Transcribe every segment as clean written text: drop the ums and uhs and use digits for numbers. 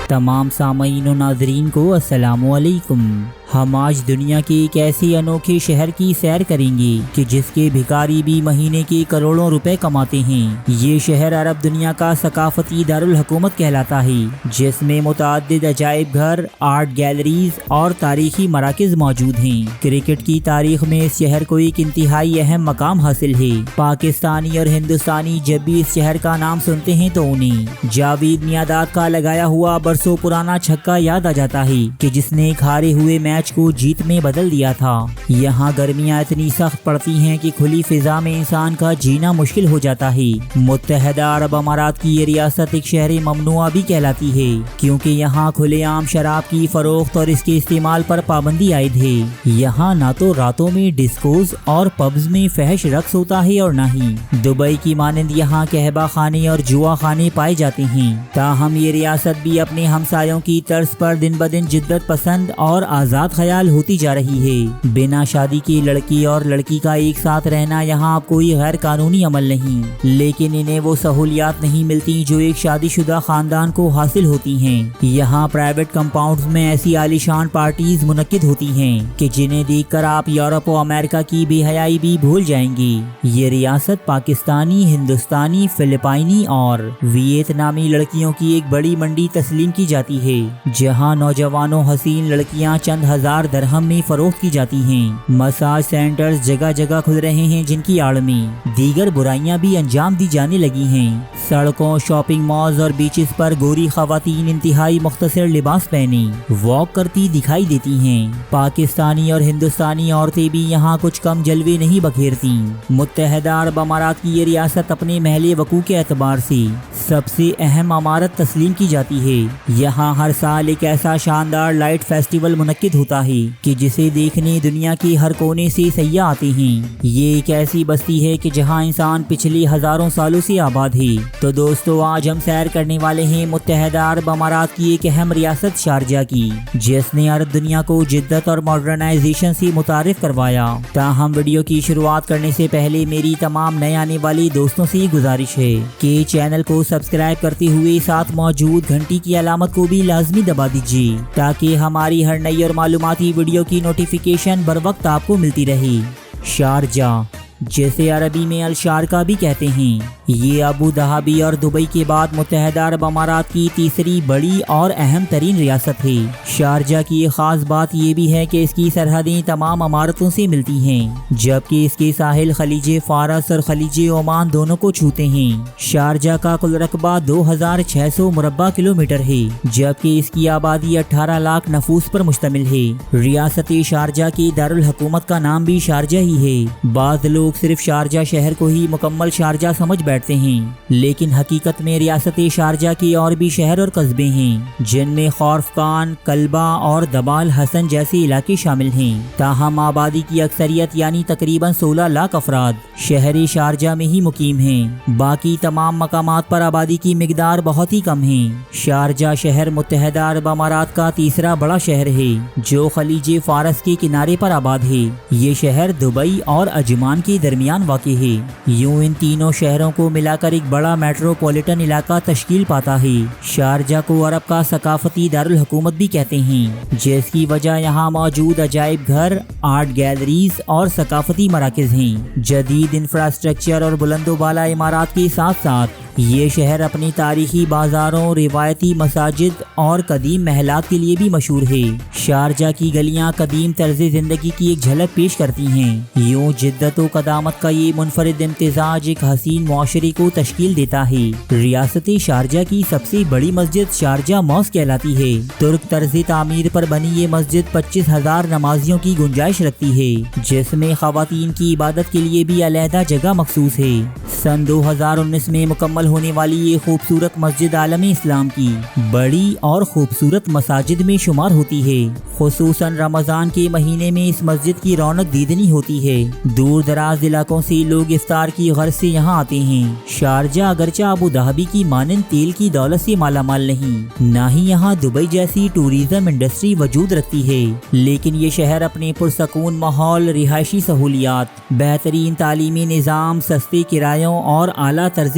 تمام سامعین و ناظرین کو السلام علیکم۔ ہم آج دنیا کے ایک ایسے انوکھے شہر کی سیر کریں گے کہ جس کے بھکاری بھی مہینے کے کروڑوں روپے کماتے ہیں۔ یہ شہر عرب دنیا کا ثقافتی دارالحکومت کہلاتا ہے، جس میں متعدد عجائب گھر، آرٹ گیلریز اور تاریخی مراکز موجود ہیں۔ کرکٹ کی تاریخ میں اس شہر کو ایک انتہائی اہم مقام حاصل ہے۔ پاکستانی اور ہندوستانی جب بھی اس شہر کا نام سنتے ہیں تو انہیں جاوید میانداد کا لگایا ہوا برسوں پرانا چھکا یاد آ جاتا ہے کہ جس نے ایک ہارے ہوئے میچ کو جیت میں بدل دیا تھا۔ یہاں گرمیاں اتنی سخت پڑتی ہیں کہ کھلی فضا میں انسان کا جینا مشکل ہو جاتا ہے۔ متحدہ عرب امارات کی یہ ریاست ایک شہر ممنوعہ بھی کہلاتی ہے، کیونکہ یہاں کھلے عام شراب کی فروخت اور اس کے استعمال پر پابندی عائد ہے۔ یہاں نہ تو راتوں میں ڈسکوز اور پبز میں فحش رقص ہوتا ہے اور نہ ہی دبئی کی مانند یہاں قہبہ خانے اور جوا خانے پائے جاتے ہیں۔ تاہم یہ ریاست بھی اپنے ہمسایوں کی طرز پر دن بدن جدت پسند اور آزاد خیال ہوتی جا رہی ہے۔ بنا شادی کے لڑکی اور لڑکی کا ایک ساتھ رہنا یہاں اب کوئی غیر قانونی عمل نہیں، لیکن انہیں وہ سہولیات نہیں ملتی جو ایک شادی شدہ خاندان کو حاصل ہوتی ہیں۔ یہاں پرائیویٹ کمپاؤنڈز میں ایسی عالیشان پارٹیز منعقد ہوتی ہیں کہ جنہیں دیکھ کر آپ یورپ و امریکہ کی بے حیائی بھی بھول جائیں گے۔ یہ ریاست پاکستانی، ہندوستانی، فلپائنی اور ویتنامی لڑکیوں کی ایک بڑی منڈی تسلیم کی جاتی ہے، جہاں نوجوانوں حسین لڑکیاں چند ہزار درہم میں فروخت کی جاتی ہیں۔ مساج سینٹرز جگہ جگہ کھل رہے ہیں جن کی آڑ میں دیگر برائیاں بھی انجام دی جانے لگی ہیں۔ سڑکوں، شاپنگ مالز اور بیچز پر گوری خواتین انتہائی مختصر لباس پہنے واک کرتی دکھائی دیتی ہیں۔ پاکستانی اور ہندوستانی عورتیں بھی یہاں کچھ کم جلوے نہیں بکھیرتی۔ متحدہ عرب امارات کی یہ ریاست اپنے محل وقوع کے اعتبار سے سب سے اہم عمارت تسلیم کی جاتی ہے۔ یہاں ہر سال ایک ایسا شاندار لائٹ فیسٹیول منعقد ہوتا ہے کہ جسے دیکھنے دنیا کے ہر کونے سے سیاح آتے ہیں۔ یہ ایک ایسی بستی ہے کہ جہاں انسان پچھلے ہزاروں سالوں سے آباد ہے۔ تو دوستو، آج ہم سیر کرنے والے ہیں متحدہ عرب امارات کی ایک اہم ریاست شارجہ کی، جس نے عرب دنیا کو جدت اور ماڈرنائزیشن سے متعارف کروایا۔ تاہم ویڈیو کی شروعات کرنے سے پہلے میری تمام نئے آنے والے دوستوں سے گزارش ہے کہ چینل کو سبسکرائب کرتے ہوئے ساتھ موجود گھنٹی کی علامت کو بھی لازمی دبا دیجیے، تاکہ ہماری ہر نئی اور معلوماتی ویڈیو کی نوٹیفیکیشن بر وقت آپ کو ملتی رہے۔ شارجہ، جسے عربی میں الشارقہ بھی کہتے ہیں، یہ ابو ظہبی اور دبئی کے بعد متحدہ عرب امارات کی تیسری بڑی اور اہم ترین ریاست ہے۔ شارجہ کی ایک خاص بات یہ بھی ہے کہ اس کی سرحدیں تمام امارتوں سے ملتی ہیں، جبکہ اس کے ساحل خلیج فارس اور خلیج عمان دونوں کو چھوتے ہیں۔ شارجہ کا کل رقبہ 2600 مربع کلومیٹر ہے، جبکہ اس کی آبادی 18 لاکھ نفوس پر مشتمل ہے۔ ریاست شارجہ کے دارالحکومت کا نام بھی شارجہ ہی ہے۔ بعض لوگ صرف شارجہ شہر کو ہی مکمل شارجہ سمجھ بیٹھتے ہیں، لیکن حقیقت میں ریاست شارجہ کے اور بھی شہر اور قصبے ہیں، جن میں خورفکان، کلبہ اور دبال حسن جیسے علاقے شامل ہیں۔ تاہم آبادی کی اکثریت یعنی تقریباً 16 لاکھ افراد شہر شارجہ میں ہی مقیم ہیں۔ باقی تمام مقامات پر آبادی کی مقدار بہت ہی کم ہے۔ شارجہ شہر متحدہ عرب امارات کا تیسرا بڑا شہر ہے، جو خلیج فارس کے کنارے پر آباد ہے۔ یہ شہر دبئی اور عجمان کے درمیان واقع ہے۔ یوں ان تینوں شہروں کو ملا کر ایک بڑا میٹروپولیٹن علاقہ تشکیل پاتا ہے۔ شارجہ کو عرب کا ثقافتی دارالحکومت بھی کہتے ہیں، جس کی وجہ یہاں موجود عجائب گھر، آرٹ گیلریز اور ثقافتی مراکز ہیں۔ جدید انفراسٹرکچر اور بلند و بالا عمارات کے ساتھ ساتھ یہ شہر اپنی تاریخی بازاروں، روایتی مساجد اور قدیم محلات کے لیے بھی مشہور ہے۔ شارجہ کی گلیاں قدیم طرز زندگی کی ایک جھلک پیش کرتی ہیں۔ یوں جدت و قدامت کا یہ منفرد امتزاج ایک حسین معاشرے کو تشکیل دیتا ہے۔ ریاست شارجہ کی سب سے بڑی مسجد شارجہ موسک کہلاتی ہے۔ ترک طرز تعمیر پر بنی یہ مسجد 25,000 نمازیوں کی گنجائش رکھتی ہے، جس میں خواتین کی عبادت کے لیے بھی علیحدہ جگہ مخصوص ہے۔ سن 2019 میں مکمل ہونے والی یہ خوبصورت مسجد عالم اسلام کی بڑی اور خوبصورت مساجد میں شمار ہوتی ہے۔ خصوصاً رمضان کے مہینے میں اس مسجد کی رونق دیدنی ہوتی ہے۔ دور دراز علاقوں سے لوگ افطار کی غرض سے یہاں آتے ہیں۔ شارجہ اگرچہ ابو ظہبی کی مانند تیل کی دولت سے مالا مال نہیں، نہ ہی یہاں دبئی جیسی ٹوریزم انڈسٹری وجود رکھتی ہے، لیکن یہ شہر اپنے پرسکون ماحول، رہائشی سہولیات، بہترین تعلیمی نظام، سستے کرایوں اور اعلیٰ طرز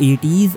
80s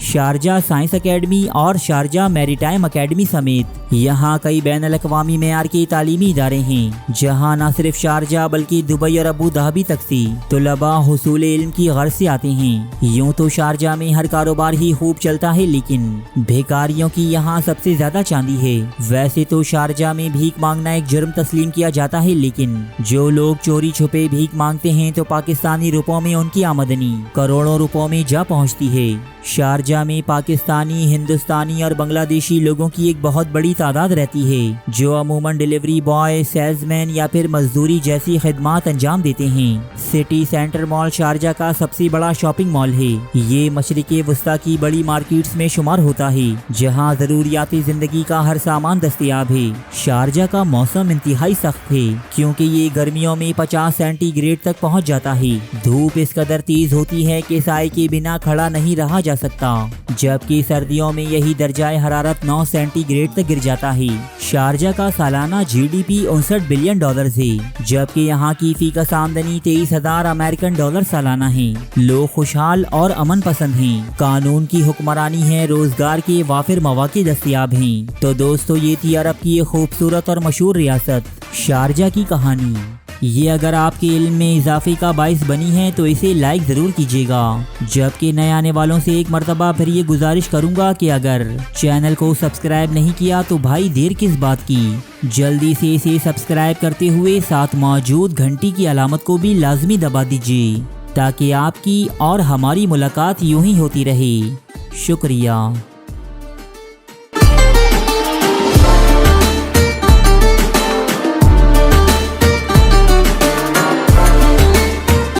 شارجہ سائنس اکیڈمی اور شارجہ میریٹائم اکیڈمی سمیت یہاں کئی بین الاقوامی معیار کے تعلیمی ادارے ہیں، جہاں نہ صرف شارجہ بلکہ دبئی اور ابو ظہبی تک سے طلباء حصول علم کی غرض سے آتے ہیں۔ یوں تو شارجہ میں ہر کاروبار ہی خوب چلتا ہے، لیکن بھیکاریوں کی یہاں سب سے زیادہ چاندی ہے۔ ویسے تو شارجہ میں بھیک مانگنا ایک جرم تسلیم کیا جاتا ہے، لیکن جو لوگ چوری چھپے بھیک مانگتے ہیں تو پاکستانی روپوں میں ان کی آمدنی کروڑوں روپوں میں جا پہنچتی ہے۔ شارجہ میں پاکستانی، ہندوستانی اور بنگلہ دیشی لوگوں کی ایک بہت بڑی تعداد رہتی ہے، جو عموماً ڈیلیوری بوائے، سیلز مین یا پھر مزدوری جیسی خدمات انجام دیتے ہیں۔ سٹی سینٹر مال شارجہ کا سب سے بڑا شاپنگ مال ہے۔ یہ مشرق وسطیٰ کی بڑی مارکیٹس میں شمار ہوتا ہے، جہاں ضروریات زندگی کا ہر سامان دستیاب ہے۔ شارجہ کا موسم انتہائی سخت ہے، کیونکہ یہ گرمیوں میں 50 سینٹی گریڈ تک پہنچ جاتا ہے۔ دھوپ اس قدر تیز ہوتی ہے کہ سائے کے بنا کھڑا نہیں رہا جا سکتا، جبکہ سردیوں میں یہی درجہ حرارت 9 سینٹی گریڈ تک گر جاتا ہے۔ شارجہ کا سالانہ G D P 59 billion dollars ہے، جبکہ یہاں کی فی کس آمدنی 23,000 امریکن ڈالر سالانہ ہے۔ لوگ خوشحال اور امن پسند ہیں، قانون کی حکمرانی ہے، روزگار کے وافر مواقع دستیاب ہیں۔ تو دوستو، یہ تھی عرب کی ایک خوبصورت اور مشہور ریاست شارجہ کی کہانی۔ یہ اگر آپ کے علم میں اضافے کا باعث بنی ہے تو اسے لائک ضرور کیجیے گا، جبکہ نئے آنے والوں سے ایک مرتبہ پھر یہ گزارش کروں گا کہ اگر چینل کو سبسکرائب نہیں کیا تو بھائی دیر کس بات کی، جلدی سے اسے سبسکرائب کرتے ہوئے ساتھ موجود گھنٹی کی علامت کو بھی لازمی دبا دیجیے، تاکہ آپ کی اور ہماری ملاقات یوں ہی ہوتی رہے۔ شکریہ۔